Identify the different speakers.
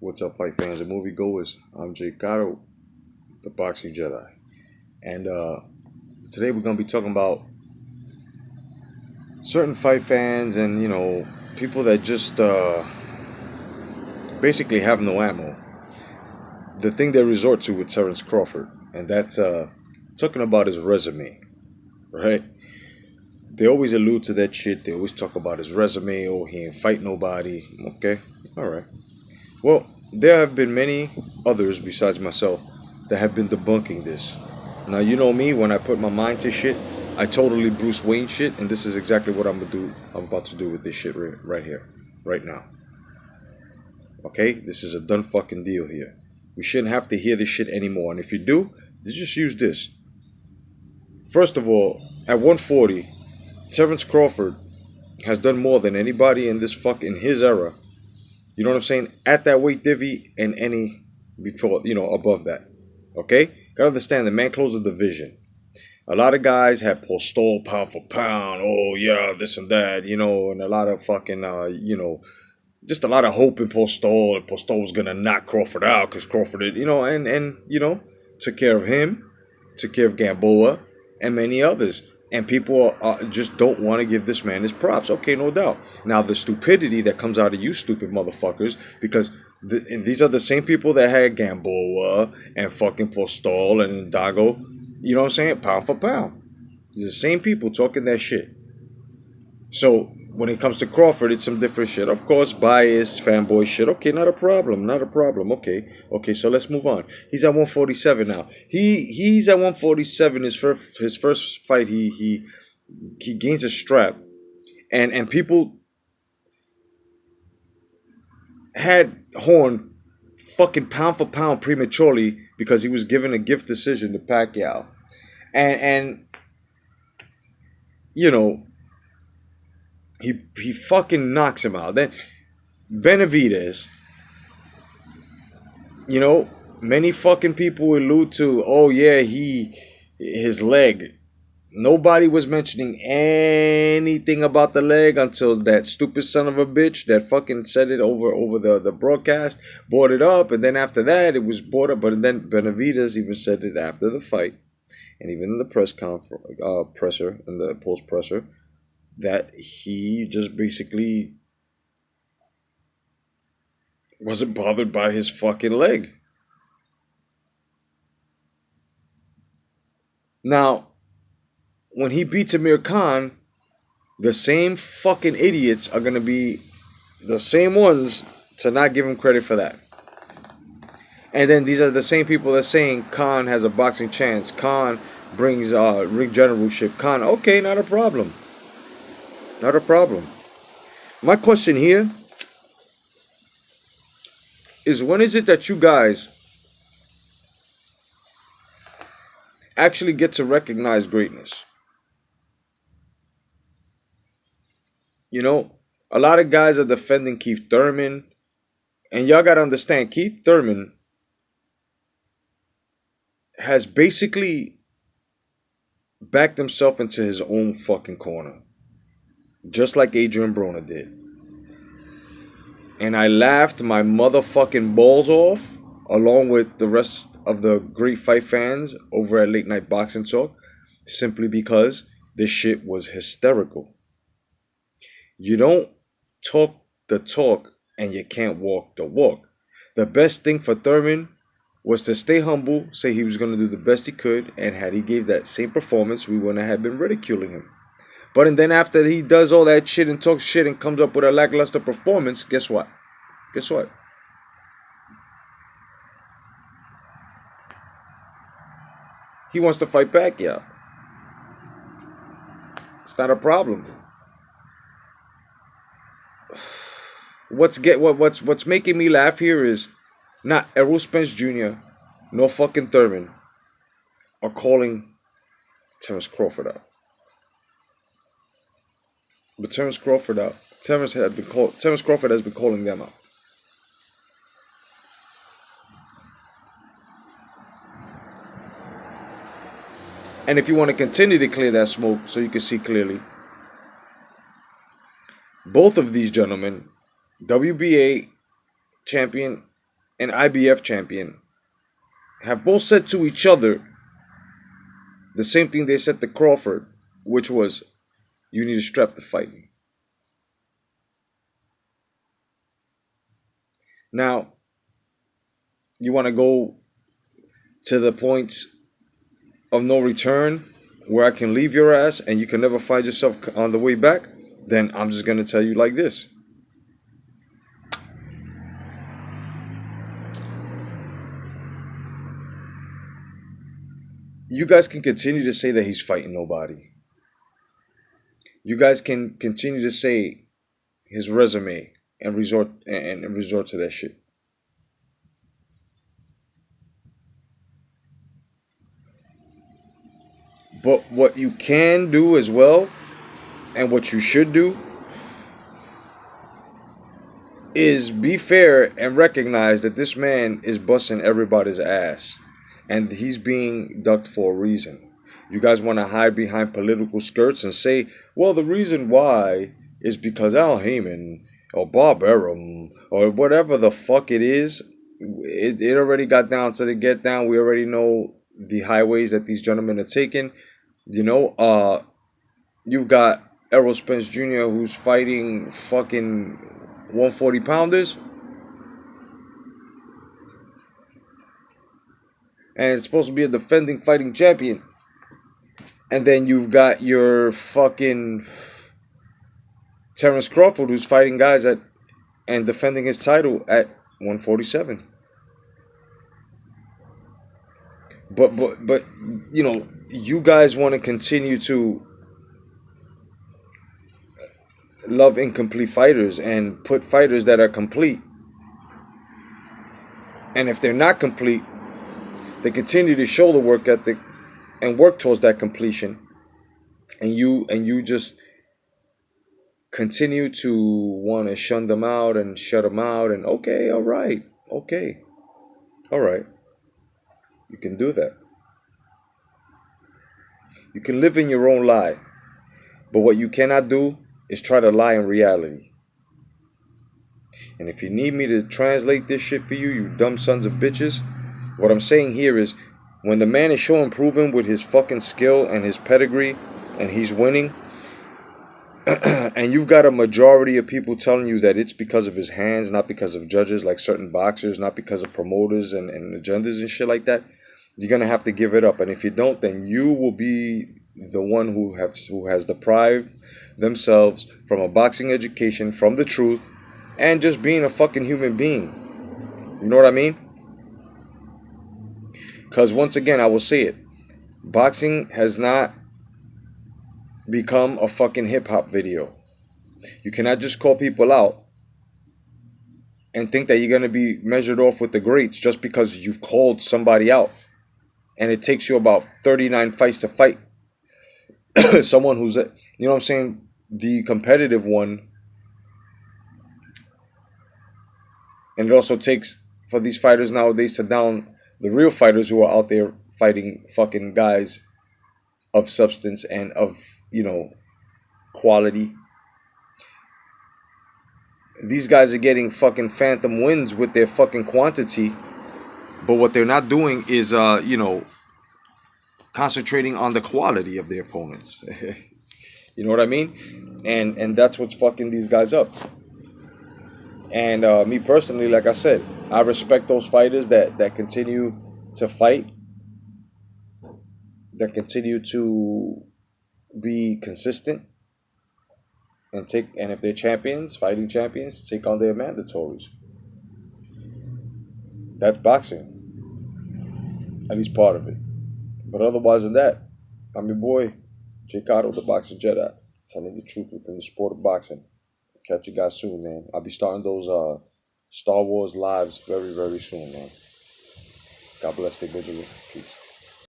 Speaker 1: What's up, fight fans and moviegoers? I'm Jay Cotto, the Boxing Jedi, and today we're gonna be talking about certain fight fans and people that just basically have no ammo. The thing they resort to with Terrence Crawford, and that's talking about his resume, right? They always allude to that shit. They always talk about his resume. Oh, he ain't fight nobody. Okay, all right. Well, there have been many others besides myself that have been debunking this. Now, you know me, when I put my mind to shit, I totally Bruce Wayne shit, and this is exactly what I'm gonna do. I'm about to do with this shit right here, right now. Okay, this is a done fucking deal here. We shouldn't have to hear this shit anymore, and if you do, just use this. First of all, at 140, Terrence Crawford has done more than anybody in this in his era. You know what I'm saying? At that weight divvy and any before, above that. Okay? Gotta understand the man closed the division. A lot of guys had Postol pound for pound. Oh yeah, this and that, and a lot of fucking just a lot of hope in Postol, and Postol was gonna knock Crawford out because Crawford did, and took care of him, took care of Gamboa, and many others. And people just don't want to give this man his props. Okay, no doubt. Now, the stupidity that comes out of you stupid motherfuckers, because and these are the same people that had Gamboa and fucking Postol and Dago, you know what I'm saying? Pound for pound. These are the same people talking that shit. So, when it comes to Crawford, it's some different shit. Of course, bias, fanboy shit. Okay, not a problem. Not a problem. Okay, so let's move on. He's at 147 now. He's at 147. His first fight, he gains a strap. And people had Horn fucking pound for pound prematurely because he was given a gift decision to Pacquiao. And he fucking knocks him out. Then Benavidez, many fucking people allude to, oh yeah, his leg. Nobody was mentioning anything about the leg until that stupid son of a bitch that fucking said it over the broadcast, brought it up, and then after that it was brought up. But then Benavidez even said it after the fight, and even in the presser, in the post presser, that he just basically wasn't bothered by his fucking leg. Now, when he beats Amir Khan, the same fucking idiots are going to be the same ones to not give him credit for that. And then these are the same people that are saying Khan has a boxing chance. Khan brings ring generalship. Khan, okay, not a problem. Not a problem. My question here is, when is it that you guys actually get to recognize greatness? A lot of guys are defending Keith Thurman, and y'all gotta understand, Keith Thurman has basically backed himself into his own fucking corner, just like Adrian Broner did. And I laughed my motherfucking balls off, along with the rest of the great fight fans over at Late Night Boxing Talk, simply because this shit was hysterical. You don't talk the talk and you can't walk the walk. The best thing for Thurman was to stay humble, say he was going to do the best he could, and had he gave that same performance, we wouldn't have been ridiculing him. But and then after he does all that shit and talks shit and comes up with a lackluster performance, guess what? Guess what? He wants to fight Pacquiao. It's not a problem. What's making me laugh here is not Errol Spence Jr. nor fucking Thurman are calling Terrence Crawford out. But Terrence Crawford has been calling them out. And if you want to continue to clear that smoke so you can see clearly, both of these gentlemen, WBA champion and IBF champion have both said to each other the same thing they said to Crawford, which was, you need a strap to fight me. Now, you want to go to the point of no return where I can leave your ass and you can never find yourself on the way back? Then I'm just going to tell you like this. You guys can continue to say that he's fighting nobody. You guys can continue to say his resume and resort to that shit. But what you can do as well, and what you should do, is be fair and recognize that this man is busting everybody's ass. And he's being ducked for a reason. You guys want to hide behind political skirts and say, well, the reason why is because Al Heyman or Bob Arum or whatever the fuck it is. It already got down to the get down. We already know the highways that these gentlemen are taking. You've got Errol Spence Jr. who's fighting fucking 140 pounders. And it's supposed to be a defending fighting champion. And then you've got your fucking Terrence Crawford who's fighting guys and defending his title at 147. But you guys want to continue to love incomplete fighters and put fighters that are complete. And if they're not complete, they continue to show the work ethic and work towards that completion. And you just continue to want to shun them out and shut them out. And okay, all right. You can do that. You can live in your own lie. But what you cannot do is try to lie in reality. And if you need me to translate this shit for you, you dumb sons of bitches, what I'm saying here is, when the man is showing proven with his fucking skill and his pedigree, and he's winning, and you've got a majority of people telling you that it's because of his hands, not because of judges like certain boxers, not because of promoters and agendas and shit like that, you're going to have to give it up. And if you don't, then you will be the one who has deprived themselves from a boxing education, from the truth, and just being a fucking human being. You know what I mean? Because once again, I will say it. Boxing has not become a fucking hip-hop video. You cannot just call people out and think that you're going to be measured off with the greats just because you've called somebody out. And it takes you about 39 fights to fight someone who's, you know what I'm saying, the competitive one. And it also takes for these fighters nowadays to down the real fighters who are out there fighting fucking guys of substance and of, quality. These guys are getting fucking phantom wins with their fucking quantity, but what they're not doing is, concentrating on the quality of their opponents. You know what I mean? And that's what's fucking these guys up. And me personally, like I said, I respect those fighters that continue to fight, that continue to be consistent, and if they're champions, fighting champions, take on their mandatories. That's boxing. At least part of it. But otherwise than that, I'm your boy, J. Cotto, the Boxing Jedi, telling the truth within the sport of boxing. Catch you guys soon, man. I'll be starting those Star Wars lives very, very soon, man. God bless. Stay vigilant. Peace.